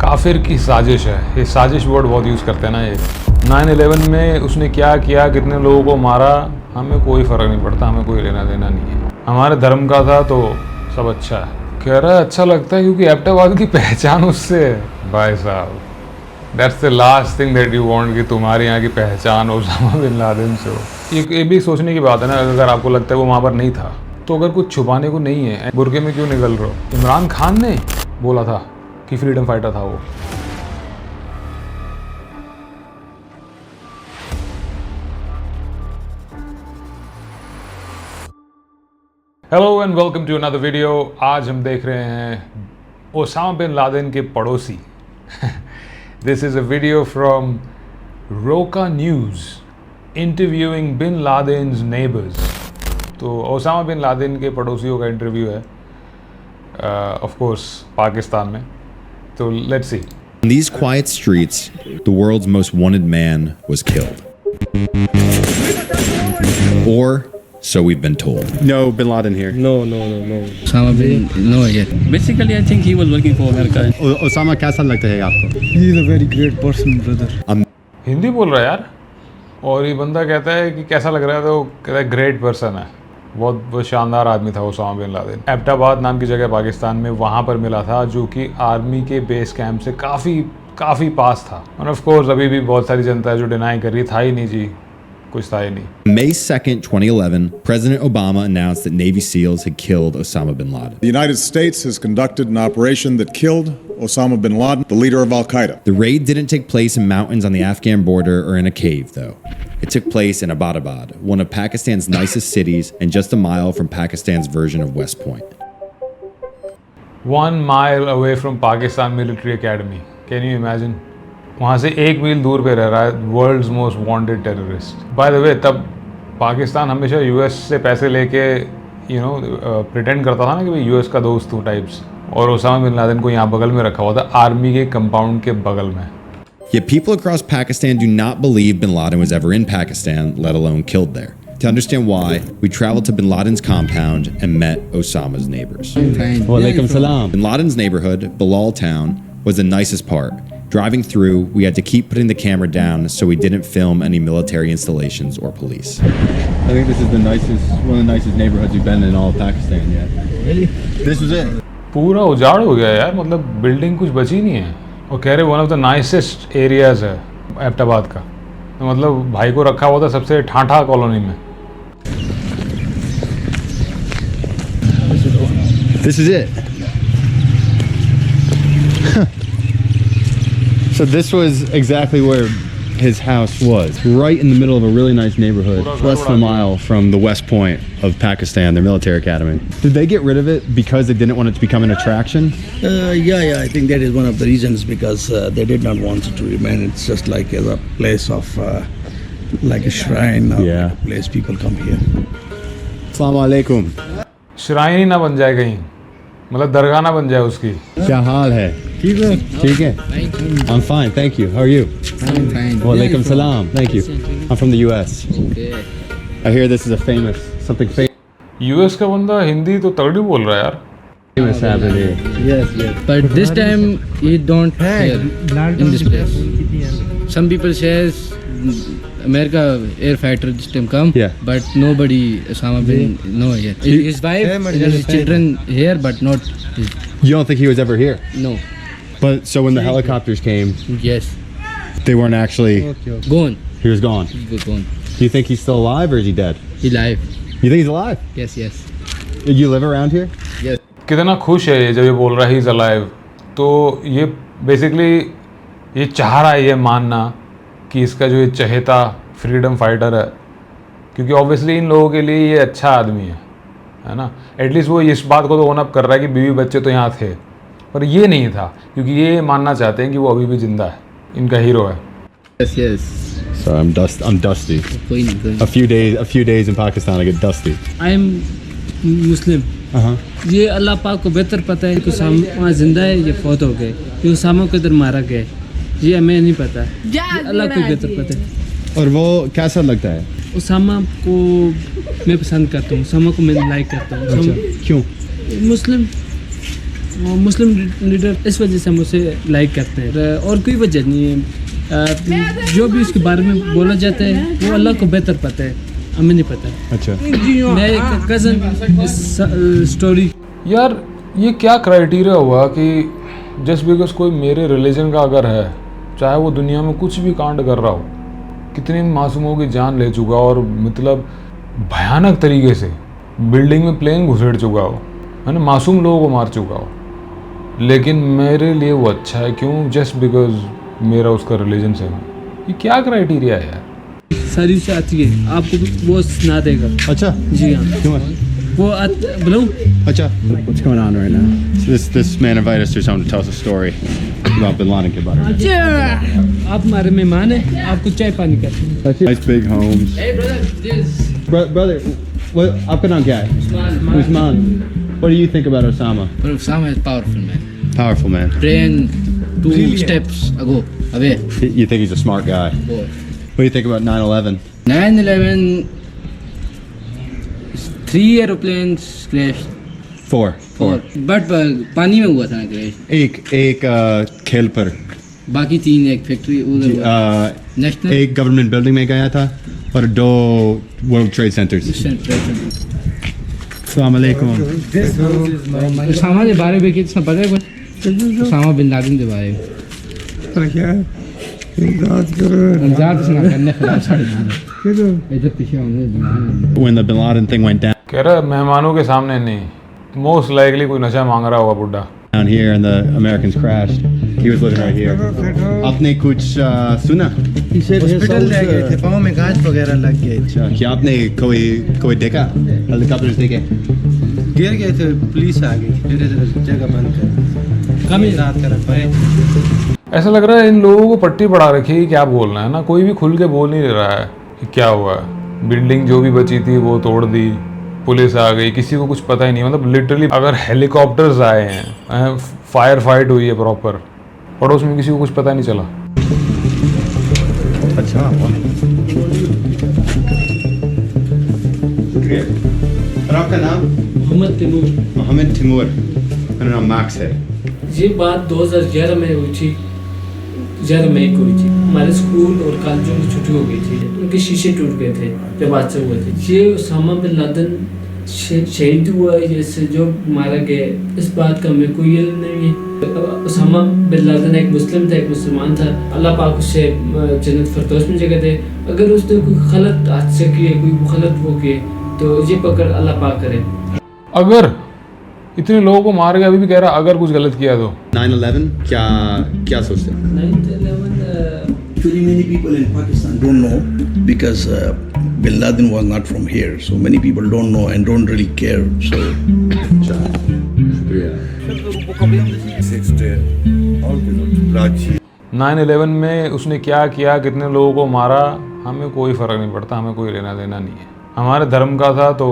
काफिर की साजिश है। ये साजिश वर्ड बहुत यूज़ करते हैं ना ये। 9/11 में उसने क्या किया, कितने लोगों को मारा, हमें कोई फ़र्क नहीं पड़ता, हमें कोई लेना देना नहीं है। हमारे धर्म का था तो सब अच्छा है। कह रहा है अच्छा लगता है क्योंकि एबटाबाद की पहचान उससे है। भाई साहब, that's the last thing that you want कि तुम्हारे यहाँ की पहचान ओसामा बिन लादेन से हो। ये भी सोचने की बात है ना, अगर आपको लगता है वो वहाँ पर नहीं था तो अगर कुछ छुपाने को नहीं है, बुरके में क्यों निकल रहे हो? इमरान खान ने बोला था कि फ्रीडम फाइटर था वो। Hello and welcome to another video. आज हम देख रहे हैं ओसामा बिन लादेन के पड़ोसी। This is a video from रोका न्यूज़ इंटरव्यूइंग बिन लादेन्स नेबर्स। तो ओसामा बिन लादेन के पड़ोसियों का इंटरव्यू है, ऑफ कोर्स पाकिस्तान में। तो let's see. On these quiet streets, the world's most wanted man was killed. Or so we've been told. No Bin Laden here. No. Osama bin no yet. Basically, I think he was working for America. Osama कैसा लगता है आपको? He is a very great person, brother. Hindi बोल रहा है यार, और ये बंदा कहता है कि कैसा लग रहा है, तो कहता है ग्रेट पर्सन है। बहुत शानदार आदमी था ओसामा बिन लादेन। एबटाबाद नाम की जगह पाकिस्तान में वहाँ पर मिला था, जो कि आर्मी के बेस कैंप से काफ़ी पास था। और ऑफ कोर्स अभी भी बहुत सारी जनता है जो डिनाई कर रही, था ही नहीं जी, कुछ था ही नहीं। May 2nd, 2011, President Obama announced that Navy SEALs had killed Osama bin Laden. The United States has conducted an operation that killed Osama bin Laden, the leader of Al-Qaeda. The raid didn't take place in mountains on the Afghan border or in a cave, though. It took place in Abbottabad, one of Pakistan's nicest cities and just a mile from Pakistan's version of West Point. 1 mile away from Pakistan Military Academy. Can you imagine? वहाँ से 1 मील दूर पे रह रहा है world's most wanted terrorist. By the way, तब पाकिस्तान हमेशा US से पैसे लेके प्रिटेंड करता था ना कि भाई यूएस का दोस्त हूँ टाइप्स, और ओसामा बिन लादेन को यहाँ बगल में रखा हुआ था, आर्मी के कंपाउंड के बगल में। Yet people across Pakistan do not believe bin Laden was ever in Pakistan, let alone killed there. To understand why, we traveled to bin Laden's compound and met Osama's neighbors. Walaikum salam. Bin Laden's neighborhood, Bilal Town, was the nicest part. Driving through, we had to keep putting the camera down so we didn't film any military installations or police. I think this is one of the nicest neighborhoods we've been in all of Pakistan yet. Really? This was it. पूरा उजाड़ हो गया यार, मतलब building कुछ बची नहीं है। और कह रहे one of the nicest areas है एबटाबाद का। तो मतलब भाई को रखा हुआ था सबसे ठाठा कॉलोनी में। This is it. So this was exactly where his house was, right in the middle of a really nice neighborhood, less than a mile from the West Point of Pakistan, their military academy. Did they get rid of it because they didn't want it to become an attraction? Yeah. I think that is one of the reasons, because they did not want it to remain. It's just like as a place of, like a shrine. Yeah. Like a place people come here. Assalamu alaikum. Shrine ही ना बन जाए कहीं, मतलब दरगाह ना बन जाए उसकी। क्या हाल है? ठीक है. I'm fine, thank you. How are you? Fine. Walaikum salam. Thank you. I'm from the US. Okay. I hear this is something famous US का बंदा हिंदी तो तगड़ी बोल रहा है यार। happening here. Yes. But this time he don't here in this place. Some people says America air fighter this time come. Yeah. But nobody Osama bin no yet. His wife and his children here, but not his. You don't think he was ever here? No. But so when the helicopters came, Yes. they weren't actually. Gone. He was gone. He's gone. Do you think he's still alive or is he dead? He live. You think he's alive? Yes. You live around here? Yes. कितना खुश है ये जब ये बोल रहा है he is alive. तो ये बेसिकली ये चाह रहा है ये मानना कि इसका जो ये चहेता फ्रीडम फाइटर है, क्योंकि ऑब्वियसली इन लोगों के लिए ये अच्छा आदमी है ना। एटलीस्ट वो इस बात को तो ओन अप कर रहा है कि बीवी बच्चे तो यहाँ थे, पर ये नहीं था, क्योंकि ये मानना चाहते हैं कि वो अभी भी जिंदा है, इनका हीरो है। Yes. So I'm dusty. कोई नहीं। A few days in Pakistan I get dusty. I am Muslim. ये अल्लाह पाक को बेहतर पता है कि उसामा वहाँ जिंदा है, ये फौत हो गए, ये उसामा को इधर मारा गया, ये हमें नहीं पता, ये अल्लाह को बेहतर पता है। और वो कैसा लगता है? उसामा को मैं पसंद करता हूँ, उसामा को मैं लाइक करता हूँ। क्यों? मुस्लिम वो मुस्लिम लीडर इस वजह से मुझे लाइक करते हैं और कोई वजह नहीं है। जो भी उसके बारे में बोला जाता है वो अल्लाह को बेहतर पता है, हमें नहीं पता। अच्छा, मैं एक कज़न स्टोरी। यार ये क्या क्राइटेरिया हुआ कि जस्ट बिकॉज कोई मेरे रिलीजन का अगर है, चाहे वो दुनिया में कुछ भी कांड कर रहा हो, कितनी मासूमों की जान ले चुका और मतलब भयानक तरीके से बिल्डिंग में प्लेन घुसेड़ चुका हो, है ना, मासूम लोगों को मार चुका हो, लेकिन मेरे लिए वो अच्छा है। क्यों? जस्ट बिकॉज मेरा उसका रिलीजन से हूँ। ये क्या क्राइटेरिया है यार? सारी से आती है, आपको वो सुना देगा। अच्छा, जी हाँ, क्यों? वो बोलो। अच्छा, what's going on right now? So this man invited us to someone to tell us a story about Bin Laden के बारे में। आप हमारे मेहमान हैं, आपको चाय पानी करते हैं। Nice big homes. Hey brother, this Brother, what? आपका नाम क्या है? Usman. What do you think about Osama? But Osama is powerful man. Powerful man. Brain 2 steps ago away. You think he's a smart guy? Boy. What do you think about 9/11? 9/11. 3 aeroplanes crashed. 4. But पानी में हुआ था ना crash. एक खेल पर। बाकी 3 एक फैक्ट्री उधर नेशनल एक गवर्नमेंट बिल्डिंग में गया था और 2 वर्ल्ड ट्रेड सेंटर्स। अस्सलाम वालेकुम। उसामा के बारे में कितना पता है कुछ? उसामा बिन लादेन के बारे में इमदाद सुना करने खिलाफ साढ़े इधर पीछे होंगे। When the Bin Laden thing went कह रहा मेहमानों के सामने नहीं, मोस्ट लाइकली कोई नशा मांग रहा होगा बुड्ढा। down here and the Americans crashed, he was living right here. आपने कुछ सुना? हॉस्पिटल ले गए थे, पाँव में गांठ वगैरह लग गए थे। अच्छा, क्या आपने कोई देखा? हेलीकॉप्टर्स देखे? गिर गए थे, पुलिस आ गई, फिर इधर जगह बंद कर कमी रात कर पाए। ऐसा लग रहा है इन लोगों को पट्टी पड़ा रखी है, क्या बोलना है ना, कोई भी खुल के बोल नहीं रहा है कि क्या हुआ। बिल्डिंग जो भी बची थी वो तोड़ दी, पुलिस आ गई, किसी को कुछ पता ही नहीं। मतलब लिटरली अगर हेलीकॉप्टर्स आए हैं, फायर फाइट हुई है प्रॉपर, पड़ोस में किसी को कुछ पता नहीं चला। अच्छा, और आपका नाम? मोहम्मद तिमूर। मेरा नाम मैक्स है। ये बात 2011 में हुई थी, 11 मई को हुई थी। हमारे स्कूल और कॉलेजों की छुट्टी हो गई थी, उनके शीशे टूट गए थे जब हादसे हुए थे। ये उसामा बिन लादेन शहीद हुआ है, जैसे जो मारा गया, इस बात का हमें कोई इल्म नहीं है। उसामा बिन लादेन एक मुस्लिम था, एक मुसलमान था, अल्लाह पाक उसे जन्नत फिरदौस में जगह दे। अगर उसने कोई गलत हादसे किए, कोई गलत वो किए, तो ये पकड़ अल्लाह पाक करे। अगर इतने लोगों को मार के अभी भी कह रहा अगर कुछ गलत किया तो 9/11 क्या सोचते हैं? 9/11 Actually, many people in Pakistan don't know because Bin Laden was not from here, so many people don't know and don't really care. So, 9/11 में उसने क्या किया, कितने लोगों को मारा, हमें कोई फ़र्क नहीं पड़ता, हमें कोई लेना देना नहीं है। हमारे धर्म का था तो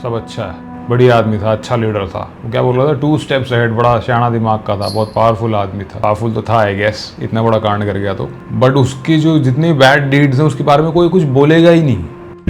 सब अच्छा है, बढ़िया आदमी था, अच्छा लीडर था। वो क्या बोल रहा था, 2 स्टेप्स अहेड, बड़ा शाना दिमाग का था, बहुत पावरफुल आदमी था। पावरफुल तो था आई गेस, इतना बड़ा कांड कर गया तो। बट उसकी जो जितनी बैड डीड्स हैं उसके बारे में कोई कुछ बोलेगा ही नहीं।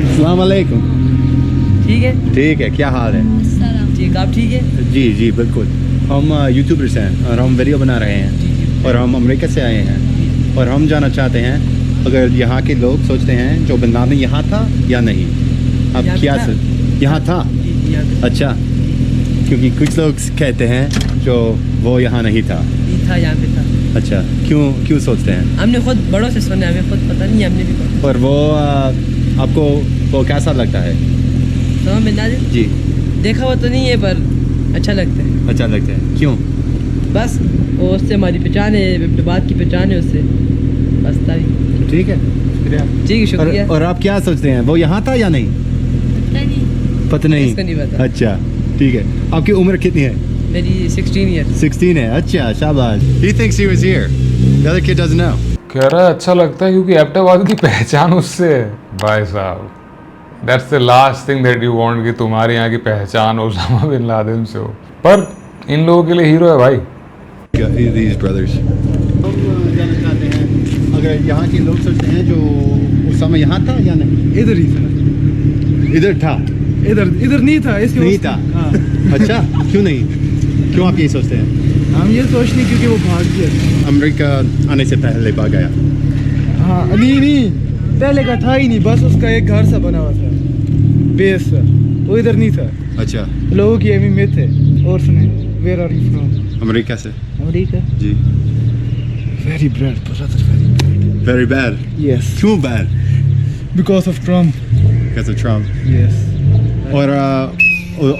अस्सलाम वालेकुम। ठीक है, क्या हाल है? ठीक, आप ठीक है? जी बिल्कुल। हम यूट्यूबर्स हैं और हम वीडियो बना रहे हैं और हम अमेरिका से आए हैं और हम जानना चाहते हैं अगर यहाँ के लोग सोचते हैं जो बिन लादेन यहाँ था या नहीं। आप क्या यहाँ था? अच्छा, क्योंकि कुछ लोग कहते हैं जो वो यहाँ नहीं था। था, यहाँ पे था। अच्छा, क्यों सोचते हैं? हमने खुद बड़ों से सुना, हमें खुद पता नहीं, हमने भी पता। और वो आपको वो कैसा लगता है? तो बिन लादेन जी देखा हुआ तो नहीं है पर अच्छा लगता है। अच्छा लगता है, क्यों? बस वो उससे हमारी पहचान है, अपने बात की पहचान है उससे, बस तारी। ठीक है, शुक्रिया। ठीक है, शुक्रिया। और आप क्या सोचते हैं, वो यहाँ था या नहीं? पता नहीं। इसका नहीं पता। अच्छा, ठीक है। आपकी उम्र कितनी है? मेरी 16 ईयर। 16 है, अच्छा, शाबाश। He thinks he was here. The other kid doesn't know. कह रहा है अच्छा लगता है क्योंकि एबटाबाद की पहचान उससे है। भाई साहब, that's the last thing that you want कि तुम्हारे यहाँ की पहचान उसामा बिन लादेन से हो। पर इन लोगों के लिए हीरो है भाई। These brothers. हम जानना चाहते हैं अगर यहाँ के लोग सोचते हैं जो उसामा यहाँ था या नहीं? इधर ही था। इधर था? इधर नहीं था, इसके नहीं था। अच्छा, क्यों नहीं? क्यों आप यही सोचते हैं? हम ये सोचने क्योंकि वो भाग गया। अमेरिका आने से पहले भाग गया। हाँ नहीं पहले का था ही नहीं, बस उसका एक घर सा बना हुआ था, बेस सा, वो इधर नहीं था। अच्छा, लोगों की एमी में थे। और सुने, where are you from? America से। अमेरिका? जी। Very bad brother, very bad. Yes, क्यों बैड? Because of Trump. Because of Trump. Yes. और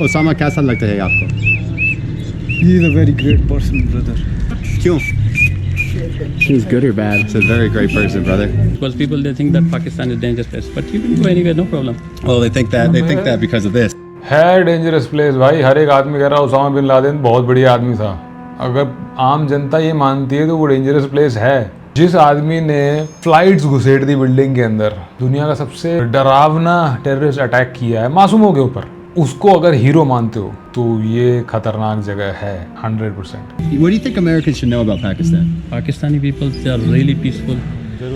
ओसामा कैसा लगता है आपको? He is a very great person brother. क्यों? He's good or bad? He's a very great person, brother. Because people they think that Pakistan is dangerous place, but you can go anywhere, no problem. Well, they think that because of this. है dangerous place भाई। हर एक आदमी कह रहा है Usama bin Laden बहुत बढ़िया आदमी था। अगर आम जनता ये मानती है तो वो डेंजरस प्लेस है। जिस आदमी ने फ्लाइट्स घुसेड़ दी बिल्डिंग के अंदर, दुनिया का सबसे डरावना टेररिस्ट अटैक किया है मासूमों के ऊपर, उसको अगर हीरो मानते हो तो ये खतरनाक जगह है 100%। What do you think Americans should know about Pakistan? Pakistani people, they are really peaceful.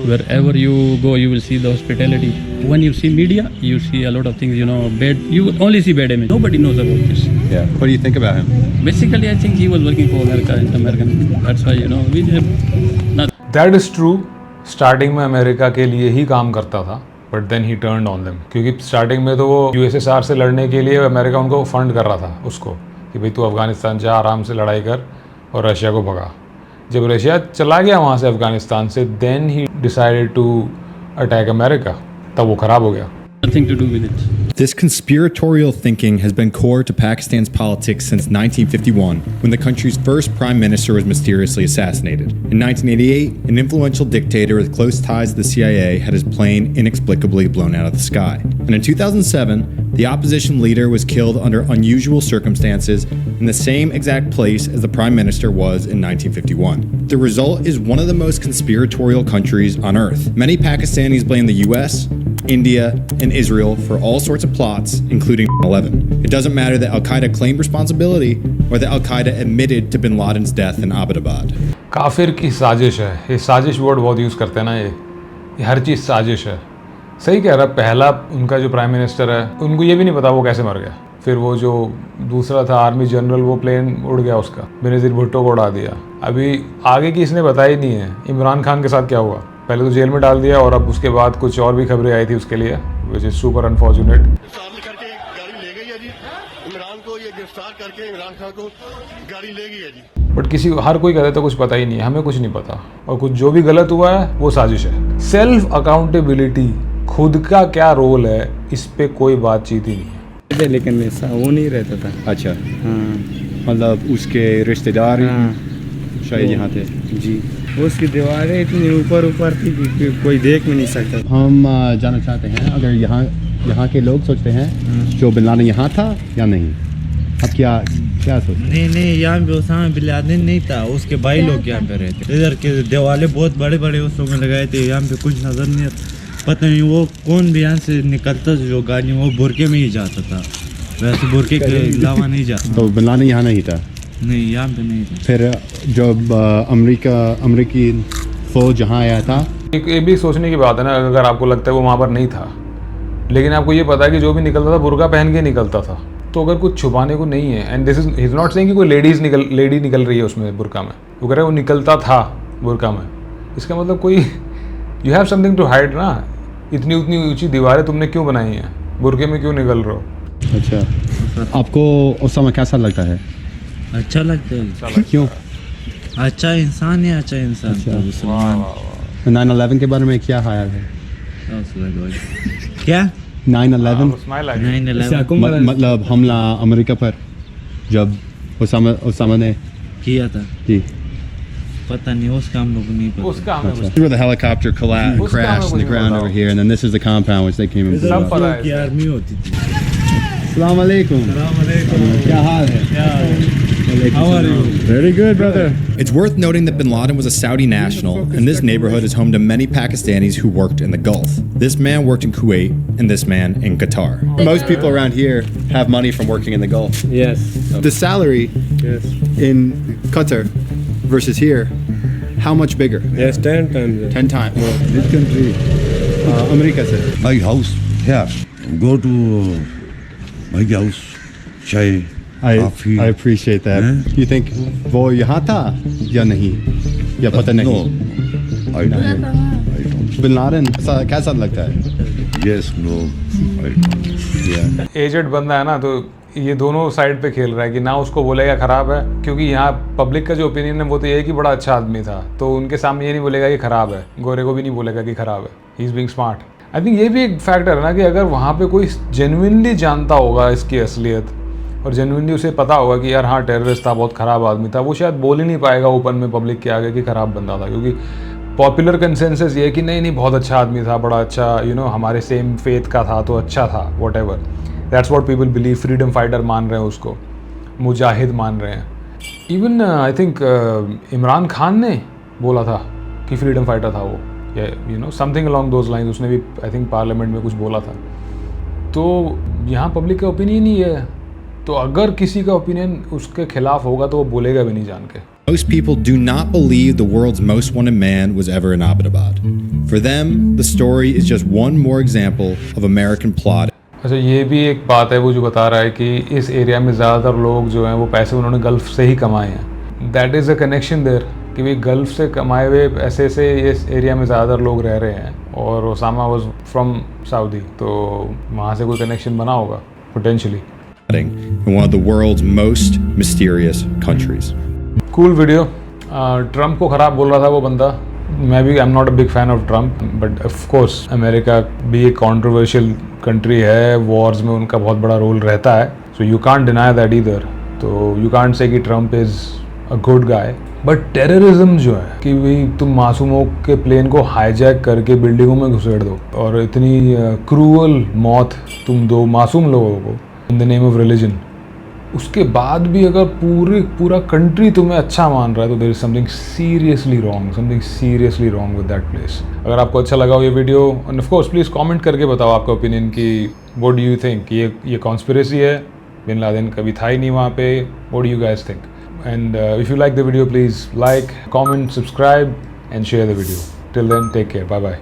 Wherever you go, you will see the hospitality. When you see media, you see a lot of things, bad. You will only see bad image. Nobody knows about this. Yeah. What do you think about him? Basically, I think he was working for American. That's why, we have not. That is true. Starting में America के लिए ही काम करता था, but then he turned on them, क्योंकि starting में तो वो यूएसएसआर से लड़ने के लिए अमेरिका उनको फंड कर रहा था उसको, कि भाई तू अफगानिस्तान जा, आराम से लड़ाई कर और रशिया को भगा। जब रशिया चला गया वहाँ से अफगानिस्तान से, then he decided to attack America, तब वो ख़राब हो गया। Nothing to do with it. This conspiratorial thinking has been core to Pakistan's politics since 1951, when the country's first prime minister was mysteriously assassinated. In 1988, an influential dictator with close ties to the CIA had his plane inexplicably blown out of the sky. And in 2007, the opposition leader was killed under unusual circumstances in the same exact place as the prime minister was in 1951. The result is one of the most conspiratorial countries on earth. Many Pakistanis blame the US, India, and Israel for all sorts of plots, including 9/11. It doesn't matter that Al-Qaeda claimed responsibility or that Al-Qaeda admitted to bin Laden's death in Abbottabad. काफिर की साजिश है, ये साजिश word बहुत use करते हैं ना, ये हर चीज़ साजिश है। सही कह रहा, पहला उनका जो प्राइम मिनिस्टर है, उनको ये भी नहीं पता वो कैसे मर गया। फिर वो जो दूसरा था आर्मी जनरल, वो प्लेन उड़ गया उसका, बेनज़ीर भुट्टो को उड़ा दिया। अभी आगे की इसने बताया ही नहीं है इमरान खान के साथ क्या हुआ। पहले तो जेल में डाल दिया और अब उसके बाद कुछ और भी खबरें आई थी उसके लिए, विच इज़ सुपर अनफॉर्चुनेट। करके गाड़ी ले गई है जी, इमरान को ये गिरफ्तार करके इमरान खान को गाड़ी ले गई है जी। बट किसी हर कोई कहता तो कुछ पता ही नहीं है, हमें कुछ नहीं पता, और कुछ जो भी गलत हुआ है वो साजिश है। सेल्फ अकाउंटेबिलिटी, खुद का क्या रोल है, इस पे कोई बातचीत ही नहीं है। लेकिन ऐसा वो नहीं रहता था। अच्छा। हाँ। मतलब उसके रिश्तेदार शायद यहाँ थे। जी, उसकी दीवारें इतनी ऊपर थी कि कोई देख भी नहीं सकता। हम जानना चाहते हैं, अगर यहाँ के लोग सोचते हैं जो बिन लादेन यहाँ था या नहीं, अब क्या सोचते हैं? नहीं, यहाँ पे उसामा बिन लादेन नहीं था, उसके भाई लोग यहाँ पे रहते। इधर के दीवारे बहुत बड़े उस में लगाए थे, यहाँ पे कुछ नजर नहीं आता। पता नहीं वो कौन भी यहाँ से निकलता जो गाड़ी, वो बुरके में ही जाता था, वैसे बुरके के अलावा नहीं जाता। तो बिन लादेन यहाँ नहीं था? नहीं, यहाँ पे नहीं था। फिर जब अमेरिकी फौज जहाँ आया था, ये भी सोचने की बात है ना, अगर आपको लगता है वो वहाँ पर नहीं था, लेकिन आपको ये पता है कि जो भी निकलता था बुर्का पहन के निकलता था, तो अगर कुछ छुपाने को नहीं है, and this is not saying कि कोई लेडी निकल रही है उसमें बुर्का में, वो कह रहे वो निकलता था बुर्का में, इसका मतलब कोई you have something to hide ना। इतनी ऊंची दीवारें तुमने क्यों बनाई हैं, बुर्के में क्यों निकल रहे हो? अच्छा, आपको ओसामा कैसा लगता है? अच्छा लगता है। क्यों? अच्छा इंसान है, अच्छा इंसान। 9/11 के बारे में क्या ख्याल है? क्या 9/11 मतलब हमला अमेरिका पर जब ओसामा ने किया था जी, पता नहीं, उसका हम लोग नहीं पता। उसका हमें where the helicopter crashed on the ground over here, and then this is the compound which they came and blew up. की आर्मी होती थी। Assalamu alaikum. क्या हाल है? How are you? Very good, brother. It's worth noting that bin Laden was a Saudi national, and this neighborhood is home to many Pakistanis who worked in the Gulf. This man worked in Kuwait, and this man in Qatar. Most people around here have money from working in the Gulf. Yes. The salary in Qatar versus here, how much bigger? Yes, 10 times. 10 times. Which country? America से. My house here. Go to my house. Chai I appreciate that. You think वो यहाँ था या नहीं या पता नहीं? I don't. Bin Laden कैसा लगता है? Yes, no, I don't. Aged बंदा है ना, तो ये दोनों साइड पे खेल रहा है कि ना उसको बोलेगा ख़राब है, क्योंकि यहाँ पब्लिक का जो ओपिनियन है वो तो ये है कि बड़ा अच्छा आदमी था, तो उनके सामने ये नहीं बोलेगा कि ख़राब है, गोरे को भी नहीं बोलेगा कि ख़राब है. He is being smart. I think ये भी एक फैक्टर है ना कि अगर वहाँ पे कोई जेन्युइनली जानता होगा इसकी असलियत और जेन्युइनली उसे पता होगा कि यार हाँ टेररिस्ट था, बहुत ख़राब आदमी था, वो शायद बोल ही नहीं पाएगा ओपन में पब्लिक के आगे कि ख़राब बंदा था, क्योंकि पॉपुलर कंसेंसस ये है कि नहीं बहुत अच्छा आदमी था, बड़ा अच्छा हमारे सेम फेथ का था तो अच्छा था, what ever. That's what people believe. Freedom fighter मान रहे हैं उसको, मुजाहिद मान रहे हैं. Even I think Imran Khan ने बोला था कि फ्रीडम फाइटर था वो, समथिंग अलॉन्ग दोज लाइन्स. उसने भी आई थिंक पार्लियामेंट में कुछ बोला था. तो यहाँ पब्लिक का ओपिनियन ही है, तो अगर किसी का ओपिनियन उसके खिलाफ होगा तो वो बोलेगा भी नहीं जान के. Most people do not believe the world's most wanted man was ever in Abbottabad. For them, the story is just one more example of American plot. अच्छा, ये भी एक बात है वो जो बता रहा है कि इस एरिया में ज़्यादातर लोग जो हैं वो पैसे उन्होंने गल्फ़ से ही कमाए हैं. That is a connection there कि भाई गल्फ़ से कमाए हुए पैसे से इस एरिया में ज़्यादातर लोग रह रहे हैं, और ओसामा वाज फ्रॉम सऊदी, तो वहाँ से कोई कनेक्शन बना होगा potentially. In one of the world's most mysterious countries. Cool video. Trump को ख़राब बोल रहा था वो बंदा. मैं भी I am not a big fan of Trump, but of course America भी एक कॉन्ट्रोवर्शियल कंट्री है, वॉर्स में उनका बहुत बड़ा रोल रहता है, so you can't deny that either. तो यू कांट से कि Trump is a good guy. But terrorism जो है कि भाई तुम मासूमों के प्लेन को हाईजैक करके बिल्डिंगों में घुसेड़ दो और इतनी क्रूअल मौत तुम दो मासूम लोगों को in the name of religion, उसके बाद भी अगर पूरा कंट्री तुम्हें अच्छा मान रहा है तो there is something seriously wrong with that place. अगर आपको अच्छा लगा हो ये video, and of course please comment करके बताओ आपका ओपिनियन कि व्हाट डू यू थिंक, ये कॉन्स्पिरेसी है, बिन लादेन कभी था ही नहीं वहाँ पे, what do you guys think. And if you like the video please like, comment, subscribe and share the video. Till then take care, bye bye.